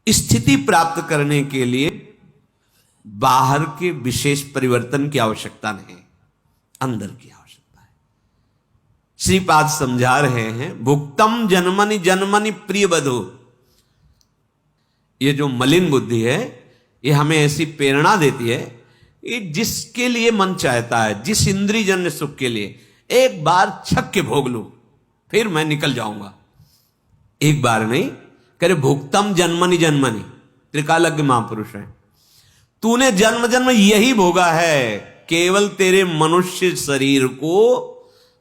स्थिति प्राप्त करने के लिए बाहर के विशेष परिवर्तन की आवश्यकता नहीं, अंदर की आवश्यकता है। श्रीपाद समझा रहे हैं, भुक्तम जन्मनि जन्मनि प्रिय बधु। ये जो मलिन बुद्धि है, ये हमें ऐसी प्रेरणा देती है कि जिसके लिए मन चाहता है, जिस इंद्रिय जन्य सुख के लिए एक बार छक के भोग लूं, फिर मैं निकल जाऊंगा। एक बार नहीं, करे भुक्तम जन्मनि जन्मनि। त्रिकालज्ञ महापुरुष है, तूने जन्म जन्म यही भोगा है, केवल तेरे मनुष्य शरीर को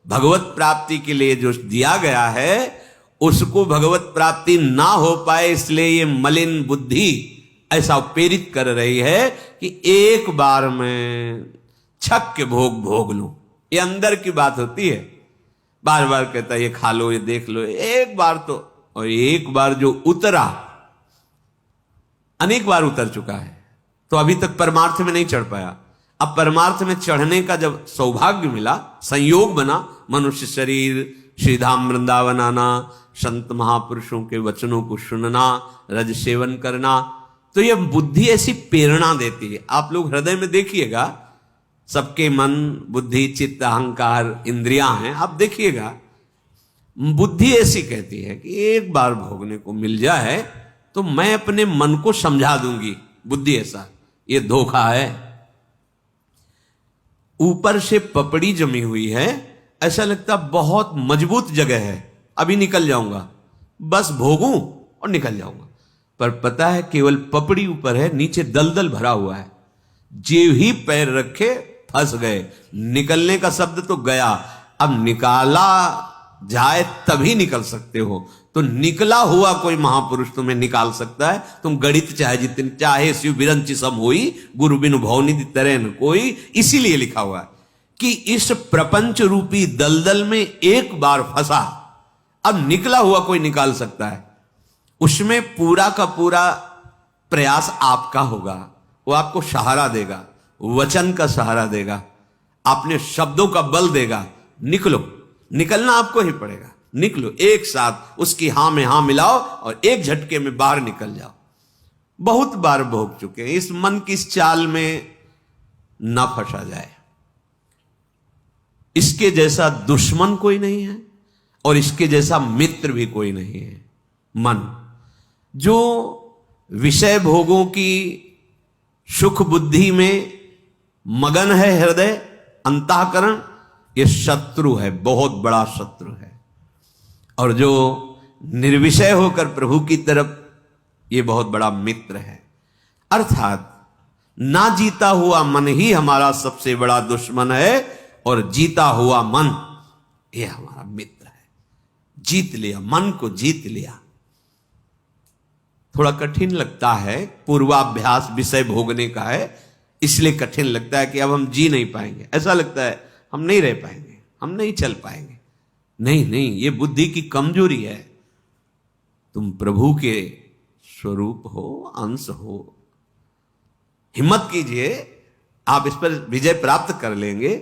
भगवत प्राप्ति के लिए जो दिया गया है उसको भगवत प्राप्ति ना हो पाए, इसलिए ये मलिन बुद्धि ऐसा प्रेरित कर रही है कि एक बार में छक के भोग लूं। ये अंदर की बात होती है। बार बार कहता है ये खा लो, ये देख लो, एक बार तो, और एक बार जो उतरा अनेक बार उतर चुका है, तो अभी तक परमार्थ में नहीं चढ़ पाया। अब परमार्थ में चढ़ने का जब सौभाग्य मिला, संयोग बना, मनुष्य शरीर, श्रीधाम वृंदावन आना, संत महापुरुषों के वचनों को सुनना, रज सेवन करना, तो यह बुद्धि ऐसी प्रेरणा देती है। आप लोग हृदय में देखिएगा, सबके मन, बुद्धि, चित्त, अहंकार, इंद्रियां हैं, आप देखिएगा, बुद्धि ऐसी कहती है कि एक बार भोगने को मिल जाए तो मैं अपने मन को समझा दूंगी। बुद्धि ऐसा, ये धोखा है। ऊपर से पपड़ी जमी हुई है, ऐसा लगता बहुत मजबूत जगह है, अभी निकल जाऊंगा, बस भोगूं और निकल जाऊंगा। पर पता है केवल पपड़ी ऊपर है, नीचे दलदल भरा हुआ है। जे ही पैर रखे फंस गए। निकलने का शब्द तो गया, अब निकाला जाए तभी निकल सकते हो। तो निकला हुआ कोई महापुरुष तुम्हें निकाल सकता है। तुम गणित चाहे जितने चाहे शिव बिरंचि सम होई, गुरु बिनु भवनिधि तरै न कोई। इसीलिए लिखा हुआ है कि इस प्रपंच रूपी दलदल में एक बार फंसा, अब निकला हुआ कोई निकाल सकता है। उसमें पूरा का पूरा प्रयास आपका होगा, वो आपको सहारा देगा, वचन का सहारा देगा, अपने शब्दों का बल देगा। निकलो, निकलना आपको ही पड़ेगा। निकलो, एक साथ उसकी हां में हां मिलाओ और एक झटके में बाहर निकल जाओ। बहुत बार भोग चुके हैं, इस मन की इस चाल में ना फंसा जाए। इसके जैसा दुश्मन कोई नहीं है और इसके जैसा मित्र भी कोई नहीं है। मन जो विषय भोगों की सुख बुद्धि में मगन है, हृदय, अंतःकरण, ये शत्रु है, बहुत बड़ा शत्रु है। और जो निर्विषय होकर प्रभु की तरफ, ये बहुत बड़ा मित्र है। अर्थात ना जीता हुआ मन ही हमारा सबसे बड़ा दुश्मन है और जीता हुआ मन ये हमारा मित्र है। जीत लिया, मन को जीत लिया। थोड़ा कठिन लगता है, पूर्वाभ्यास विषय भोगने का है, इसलिए कठिन लगता है कि अब हम जी नहीं पाएंगे। ऐसा लगता है हम नहीं रह पाएंगे, हम नहीं चल पाएंगे। नहीं नहीं, ये बुद्धि की कमजोरी है। तुम प्रभु के स्वरूप हो, अंश हो। हिम्मत कीजिए, आप इस पर विजय प्राप्त कर लेंगे।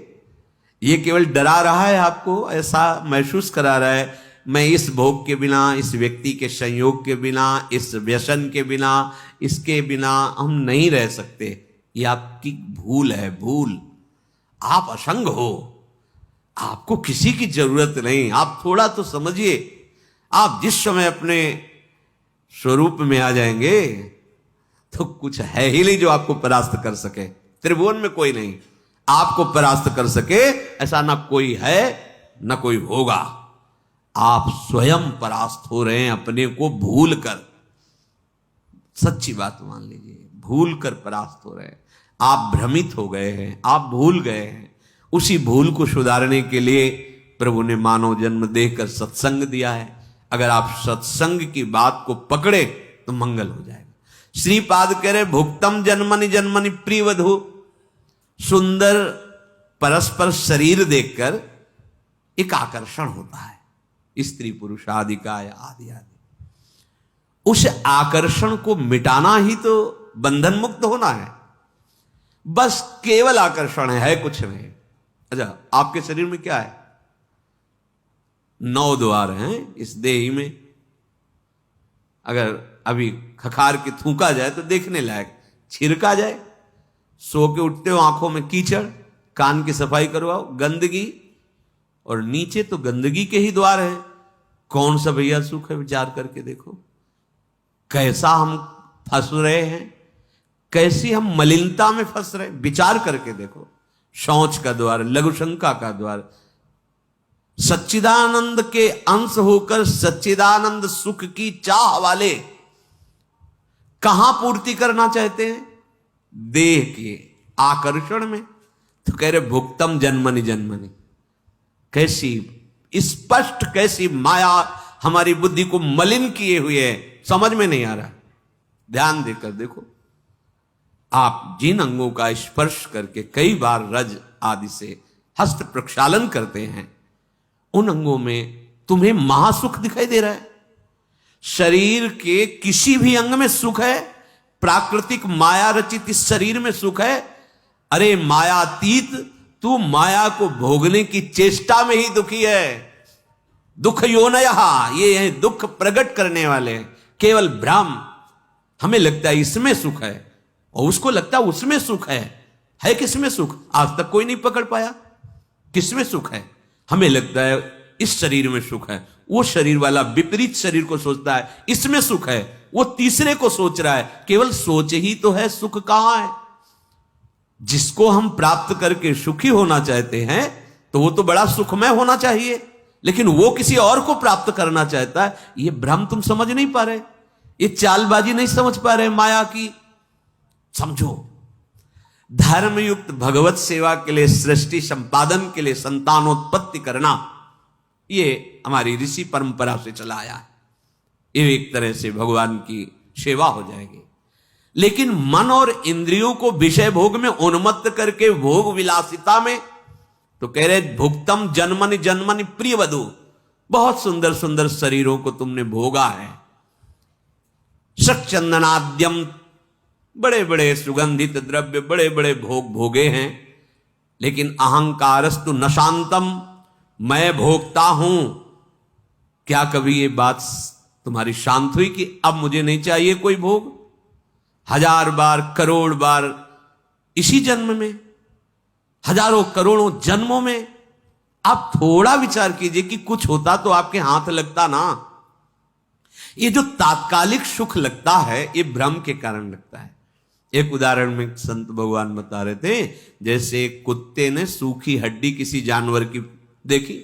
ये केवल डरा रहा है आपको, ऐसा महसूस करा रहा है मैं इस भोग के बिना, इस व्यक्ति के संयोग के बिना, इस व्यसन के बिना, इसके बिना हम नहीं रह सकते। ये आपकी भूल है, भूल। आप असंग हो, आपको किसी की जरूरत नहीं। आप थोड़ा तो समझिए, आप जिस समय अपने स्वरूप में आ जाएंगे तो कुछ है ही नहीं जो आपको परास्त कर सके। त्रिभुवन में कोई नहीं आपको परास्त कर सके, ऐसा ना कोई है ना कोई होगा। आप स्वयं परास्त हो रहे हैं अपने को भूल कर। सच्ची बात मान लीजिए, भूल कर परास्त हो रहे हैं। आप भ्रमित हो गए हैं, आप भूल गए हैं। उसी भूल को सुधारने के लिए प्रभु ने मानव जन्म देकर सत्संग दिया है। अगर आप सत्संग की बात को पकड़े तो मंगल हो जाएगा। श्रीपाद कह रहे, भुक्तम जन्मनि जन्मनि प्रिय वधु। सुंदर परस्पर शरीर देखकर एक आकर्षण होता है, स्त्री पुरुष आदि का या आदि आदि। उस आकर्षण को मिटाना ही तो बंधन मुक्त होना है। बस केवल आकर्षण है, कुछ नहीं। अच्छा, आपके शरीर में क्या है? 9 द्वार हैं इस देही में। अगर अभी खखार के थूका जाए तो देखने लायक, छिड़का जाए, सो के उठते हो आंखों में कीचड़, कान की सफाई करवाओ, गंदगी, और नीचे तो गंदगी के ही द्वार है। कौन सा भैया सुख है? विचार करके देखो कैसा हम फंस रहे हैं, कैसी हम मलिनता में फंस रहे। विचार करके देखो, शौच का द्वार, लघुशंका का द्वार, सच्चिदानंद के अंश होकर सच्चिदानंद सुख की चाह वाले कहां पूर्ति करना चाहते हैं? देह के आकर्षण में। तो कह रहे भुक्तम जन्मनि जन्मनि। कैसी स्पष्ट, कैसी माया हमारी बुद्धि को मलिन किए हुए है, समझ में नहीं आ रहा। ध्यान देकर देखो, आप जिन अंगों का स्पर्श करके कई बार रज आदि से हस्त प्रक्षालन करते हैं, उन अंगों में तुम्हें महासुख दिखाई दे रहा है। शरीर के किसी भी अंग में सुख है, प्राकृतिक माया रचित इस शरीर में सुख है। अरे मायातीत, तू माया को भोगने की चेष्टा में ही दुखी है। दुख योनयः, ये है दुख प्रकट करने वाले, केवल भ्रम। हमें लगता है इसमें सुख है और उसको लगता है उसमें सुख है किसमें सुख? आज तक कोई नहीं पकड़ पाया किसमें सुख है। हमें लगता है इस शरीर में सुख है, वो शरीर वाला विपरीत शरीर को सोचता है इसमें सुख है, वो तीसरे को सोच रहा है। केवल सोच ही तो है, सुख कहां है? जिसको हम प्राप्त करके सुखी होना चाहते हैं तो वो तो बड़ा सुखमय होना चाहिए, लेकिन वो किसी और को प्राप्त करना चाहता है। ये भ्रम तुम समझ नहीं पा रहे, ये चालबाजी नहीं समझ पा रहे माया की। समझो, धर्मयुक्त भगवत सेवा के लिए, सृष्टि संपादन के लिए संतानोत्पत्ति करना, ये हमारी ऋषि परंपरा से चला आया है। ये एक तरह से भगवान की सेवा हो जाएगी। लेकिन मन और इंद्रियों को विषय भोग में उन्मत्त करके भोग विलासिता में, तो कह रहे भुक्तम जन्मनि जन्मनि प्रिय वधु, बहुत सुंदर सुंदर शरीरों को तुमने भोगा है। सचंदनाद्यम, बड़े बड़े सुगंधित द्रव्य, बड़े बड़े भोग भोगे हैं। लेकिन अहंकारस्तु न शांतम, मैं भोगता हूं। क्या कभी ये बात तुम्हारी शांत हुई कि अब मुझे नहीं चाहिए कोई भोग? 1000 बार, करोड़ बार, इसी जन्म में, हजारों करोड़ों जन्मों में। आप थोड़ा विचार कीजिए कि कुछ होता तो आपके हाथ लगता ना। ये जो तात्कालिक सुख लगता है, ये भ्रम के कारण लगता है। एक उदाहरण में संत भगवान बता रहे थे, जैसे कुत्ते ने सूखी हड्डी किसी जानवर की देखी,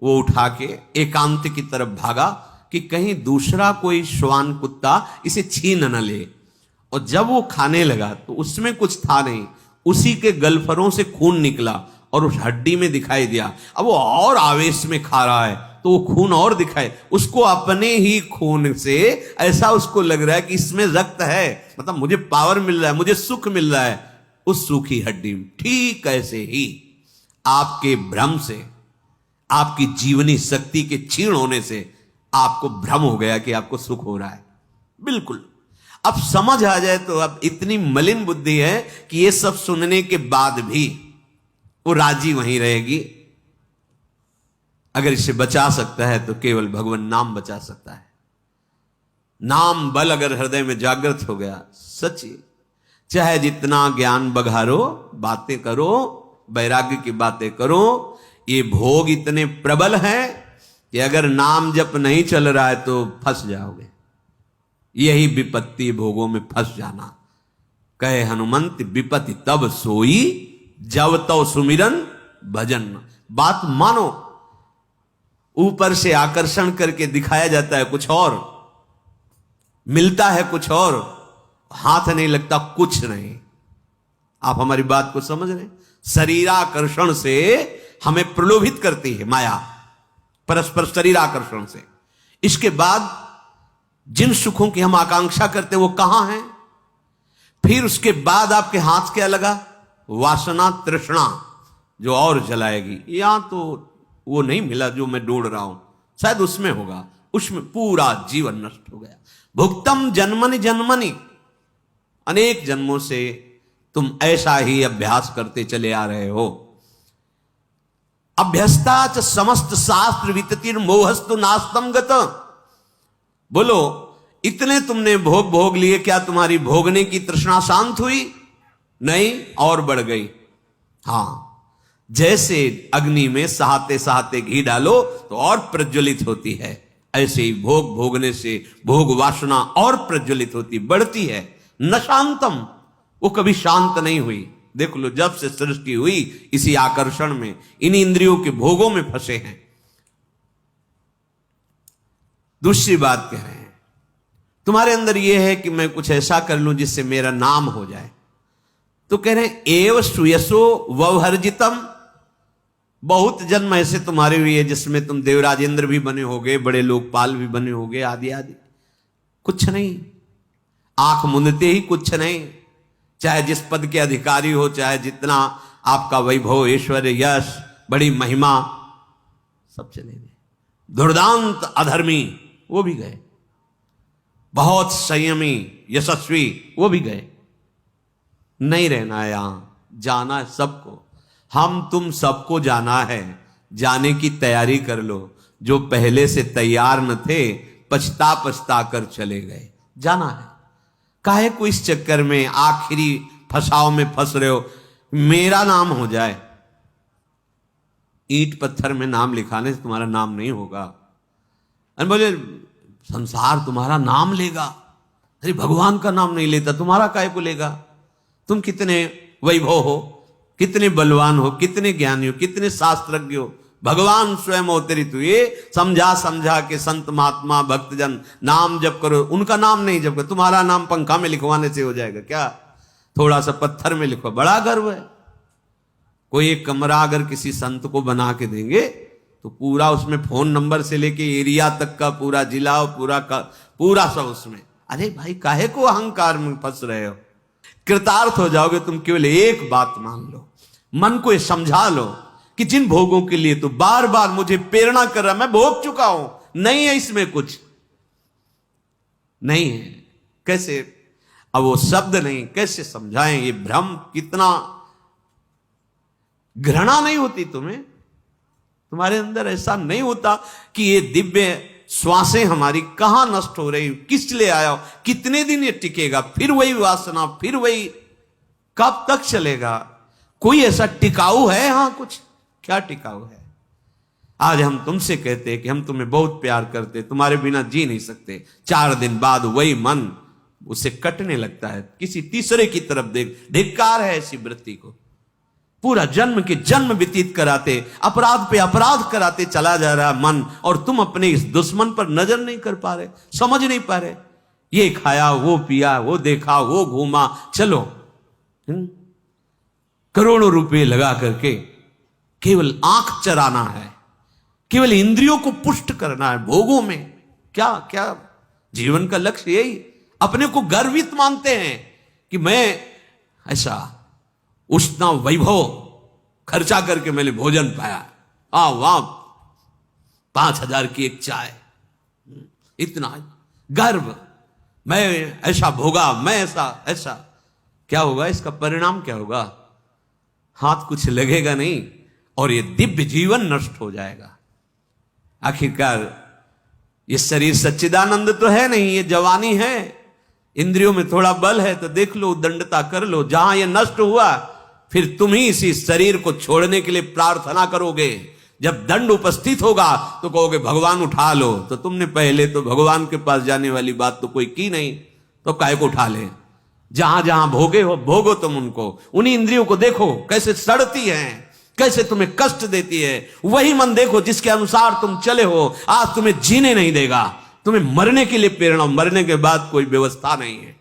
वो उठा के एकांत की तरफ भागा कि कहीं दूसरा कोई श्वान कुत्ता इसे छीन न ले। और जब वो खाने लगा तो उसमें कुछ था नहीं, उसी के गलफरों से खून निकला और उस हड्डी में दिखाई दिया। अब वो और आवेश में खा रहा है तो वो खून और दिखाए, उसको अपने ही खून से ऐसा उसको लग रहा है कि इसमें रक्त है, मतलब मुझे पावर मिल रहा है, मुझे सुख मिल रहा है उस सूखी हड्डी में। ठीक ऐसे ही आपके भ्रम से, आपकी जीवनी शक्ति के क्षीण होने से आपको भ्रम हो गया कि आपको सुख हो रहा है। बिल्कुल, अब समझ आ जाए तो अब इतनी मलिन बुद्धि है कि ये सब सुनने के बाद भी वो राजी वहीं रहेगी। अगर इसे बचा सकता है तो केवल भगवान नाम बचा सकता है। नाम बल अगर हृदय में जागृत हो गया, सच्ची, चाहे जितना ज्ञान बघारो, बातें करो, वैराग्य की बातें करो, ये भोग इतने प्रबल हैं कि अगर नाम जप नहीं चल रहा है तो फंस जाओगे। यही विपत्ति, भोगों में फंस जाना। कहे हनुमंत विपत्ति तब सोई, जब तो सुमिरन भजन। बात मानो, ऊपर से आकर्षण करके दिखाया जाता है कुछ और, मिलता है कुछ और, हाथ नहीं लगता कुछ नहीं। आप हमारी बात को समझ रहे हैं? शरीराकर्षण से हमें प्रलोभित करती है माया, परस्पर शरीराकर्षण से। इसके बाद जिन सुखों की हम आकांक्षा करते हैं वो कहां हैं? फिर उसके बाद आपके हाथ क्या लगा? वासना, तृष्णा, जो और जलाएगी। या तो वो नहीं मिला जो मैं ढूंढ रहा हूं, शायद उसमें होगा, उसमें पूरा जीवन नष्ट हो गया। भुक्तम जन्मनि जन्मनि, अनेक जन्मों से तुम ऐसा ही अभ्यास करते चले आ रहे हो। अभ्यस्ता च समस्त शास्त्र विततिर मोहस्तु नास्तम गत। बोलो, इतने तुमने भोग भोग लिए, क्या तुम्हारी भोगने की तृष्णा शांत हुई? नहीं, और बढ़ गई। हां, जैसे अग्नि में सहाते सहाते घी डालो तो और प्रज्वलित होती है, ऐसे ही भोग भोगने से भोग वासना और प्रज्वलित होती, बढ़ती है। न शांतम, वो कभी शांत नहीं हुई। देख लो, जब से सृष्टि हुई इसी आकर्षण में, इन इंद्रियों के भोगों में फंसे हैं। दूसरी बात कह रहे हैं, तुम्हारे अंदर यह है कि मैं कुछ ऐसा कर लूं जिससे मेरा नाम हो जाए। तो कह रहे हैं एव सुयसो ववर्जितम, बहुत जन्म ऐसे तुम्हारे हुए जिसमें तुम देवराजेंद्र भी बने होगे, बड़े लोकपाल भी बने होगे, आदि आदि। कुछ नहीं, आंख मूंदते ही कुछ नहीं, चाहे जिस पद के अधिकारी हो, चाहे जितना आपका वैभव, ऐश्वर्य, यश, बड़ी महिमा, सब चले गए। दुर्दांत अधर्मी, वो भी गए। बहुत संयमी यशस्वी, वो भी गए। नहीं रहना है यहां, जाना है सबको। हम तुम सबको जाना है, जाने की तैयारी कर लो। जो पहले से तैयार न थे, पछता पछता कर चले गए। जाना है, काहे को इस चक्कर में आखिरी फसाव में फंस रहे हो? मेरा नाम हो जाए, ईंट पत्थर में नाम लिखाने से तुम्हारा नाम नहीं होगा। अरे बोले संसार तुम्हारा नाम लेगा, अरे भगवान का नाम नहीं लेता, तुम्हारा काहे को लेगा? तुम कितने वैभव हो, कितने बलवान हो, कितने ज्ञानी हो, कितने शास्त्रज्ञ हो, भगवान स्वयं अवतरित हुए। समझा समझा के संत महात्मा भक्तजन नाम जप करो, उनका नाम नहीं जप करो। तुम्हारा नाम पंखा में लिखवाने से हो जाएगा क्या? थोड़ा सा पत्थर में लिखो, बड़ा गर्व है। कोई एक कमरा अगर किसी संत को बना के देंगे तो पूरा उसमें फोन नंबर से लेके एरिया तक का पूरा जिला और पूरा सब उसमें। अरे भाई, काहे को अहंकार में फंस रहे हो? कृतार्थ हो जाओगे तुम। केवल एक बात मान लो, मन को ये समझा लो कि जिन भोगों के लिए तो बार बार मुझे प्रेरणा कर रहा, मैं भोग चुका हूं, नहीं है इसमें कुछ नहीं है। कैसे अब वो शब्द नहीं, कैसे समझाएं? ये भ्रम कितना, घृणा नहीं होती तुम्हें? तुम्हारे अंदर ऐसा नहीं होता कि ये दिव्य श्वासें हमारी कहां नष्ट हो रही, किस लिए आया हो, कितने दिन ये टिकेगा, फिर वही वासना, फिर वही, कब तक चलेगा? कोई ऐसा टिकाऊ है यहां? कुछ क्या टिकाऊ है? आज हम तुमसे कहते हैं कि हम तुम्हें बहुत प्यार करते, तुम्हारे बिना जी नहीं सकते। 4 दिन बाद वही मन उसे कटने लगता है, किसी तीसरे की तरफ देख। धिक्कार है ऐसी वृत्ति को। पूरा जन्म के जन्म व्यतीत कराते, अपराध पे अपराध कराते चला जा रहा मन, और तुम अपने इस दुश्मन पर नजर नहीं कर पा रहे, समझ नहीं पा रहे। ये खाया, वो पिया, वो देखा, वो घूमा, चलो करोड़ों रुपए लगा करके केवल आंख चराना है, केवल इंद्रियों को पुष्ट करना है भोगों में। क्या क्या जीवन का लक्ष्य यही? अपने को गर्वित मानते हैं कि मैं ऐसा उष्णा वैभव खर्चा करके मैंने भोजन पाया, वाह 5,000 की एक चाय, इतना गर्व, मैं ऐसा भोगा, मैं ऐसा। क्या होगा इसका परिणाम? क्या होगा? हाथ कुछ लगेगा नहीं, और ये दिव्य जीवन नष्ट हो जाएगा। आखिरकार ये शरीर सच्चिदानंद तो है नहीं, ये जवानी है, इंद्रियों में थोड़ा बल है, तो देख लो, दंडता कर लो। जहां ये नष्ट हुआ, फिर तुम ही इसी शरीर को छोड़ने के लिए प्रार्थना करोगे। जब दंड उपस्थित होगा तो कहोगे भगवान उठा लो। तो तुमने पहले तो भगवान के पास जाने वाली बात तो कोई की नहीं, तो काहे को उठा ले? जहां जहां भोगे हो, भोगो तुम उनको। उन्हीं इंद्रियों को देखो कैसे सड़ती हैं, कैसे तुम्हें कष्ट देती है। वही मन देखो जिसके अनुसार तुम चले हो, आज तुम्हें जीने नहीं देगा, तुम्हें मरने के लिए प्रेरणा। मरने के बाद कोई व्यवस्था नहीं है,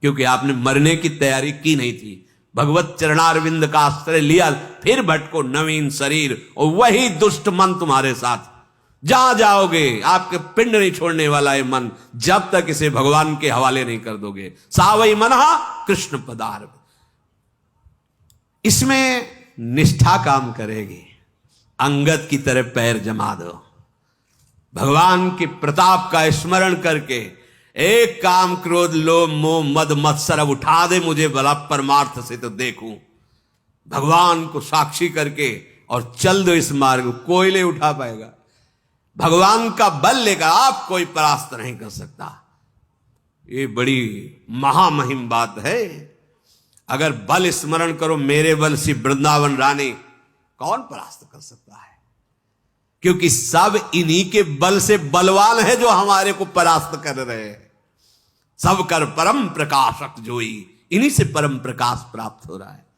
क्योंकि आपने मरने की तैयारी की नहीं थी। भगवत चरणारविंद का आश्रय लिया, फिर भटको नवीन शरीर, और वही दुष्ट मन तुम्हारे साथ। जहां जाओगे आपके पिंड नहीं छोड़ने वाला है मन, जब तक इसे भगवान के हवाले नहीं कर दोगे। सावई मनहा कृष्ण पदार्थ, इसमें निष्ठा काम करेगी। अंगद की तरह पैर जमा दो, भगवान के प्रताप का स्मरण करके एक काम, क्रोध लोभ मोह मद मत्सर अब उठा दे मुझे, भला परमार्थ से तो देखूं। भगवान को साक्षी करके और चल दो इस मार्ग, कोई नहीं उठा पाएगा। भगवान का बल लेकर आप कोई परास्त नहीं कर सकता। ये बड़ी महामहिम बात है। अगर बल स्मरण करो मेरे बल से वृंदावन रानी, कौन परास्त कर सकता है? क्योंकि सब इन्हीं के बल से बलवान है जो हमारे को परास्त कर रहे हैं। सब कर परम प्रकाशक जोई, इन्हीं से परम प्रकाश प्राप्त हो रहा है।